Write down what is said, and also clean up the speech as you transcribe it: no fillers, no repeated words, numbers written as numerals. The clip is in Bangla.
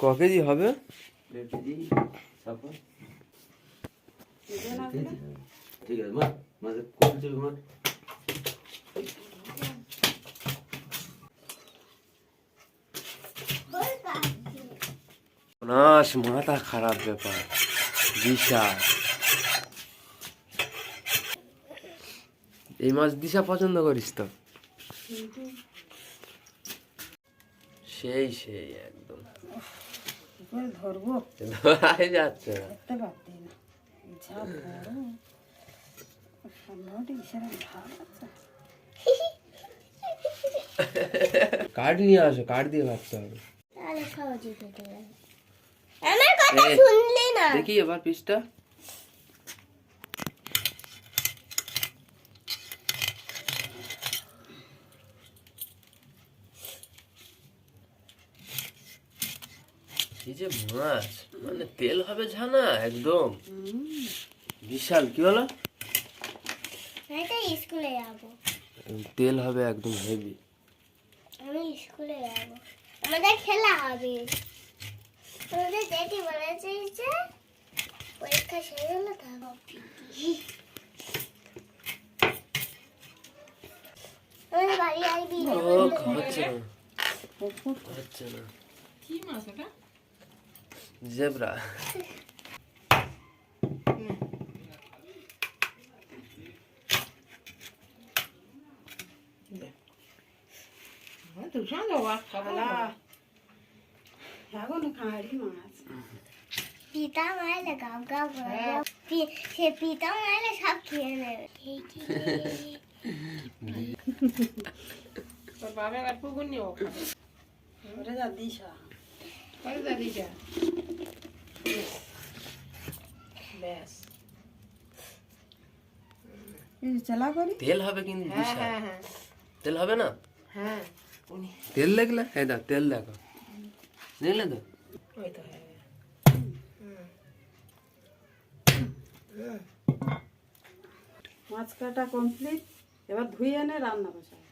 ক কেজি হবে? 1.5 কেজি সাপা। ঠিক আছে মা, মাঝে কোন চল মা। নাশ মাথা খারাপ ব্যাপার দিশা। এই মাছ দিশা পছন্দ করিস তো? সেই সেই একদম ধরবো ধরাই যাচ্ছে না। ধরতে পারতি না, যা বড় মোটামুটি বিশাল ভাব আছে। কাঠ নিয়ে আসো, কাঠ দিয়ে ভাবতে হবে। আমার কথা শুনলি না? দেখি এবার পিসটা। এই যে মাছ মানে তেল হবে জানা একদম বিশাল। কি হলো? এটা স্কুলে যাবো, তেল হবে একদম হেভি। আমি স্কুলে যাবো, আমাদের খেলা হবে। আমাদের জেঠি বলেছে যে পরীক্ষা শেষ হলে তারপর আমাদের বাড়ি আসবি। ও খাচ্ছে না, খাচ্ছে না। কি মাছ এটা? জেব্রা। এখন কাঁড়ি মাছ পিতা মাইলে গাব গাব করে সে পিতা মাইলে সব খেয়ে নেবে। তোর বাবা আর পুকুর নিয়ে ওরে যা দিশা, ওরে যা দিশা ব্যাস চালা করি। তেল হবে কিন্তু বিশাল। হ্যাঁ তেল হবে না? হ্যাঁ তেল দেখলে? হ্যাঁ দা তেল দেখো, দেখলে তো? ওই তো হয়ে গেল। মাছ কাটা কমপ্লিট, এবার ধুয়ে এনে রান্না বসাই।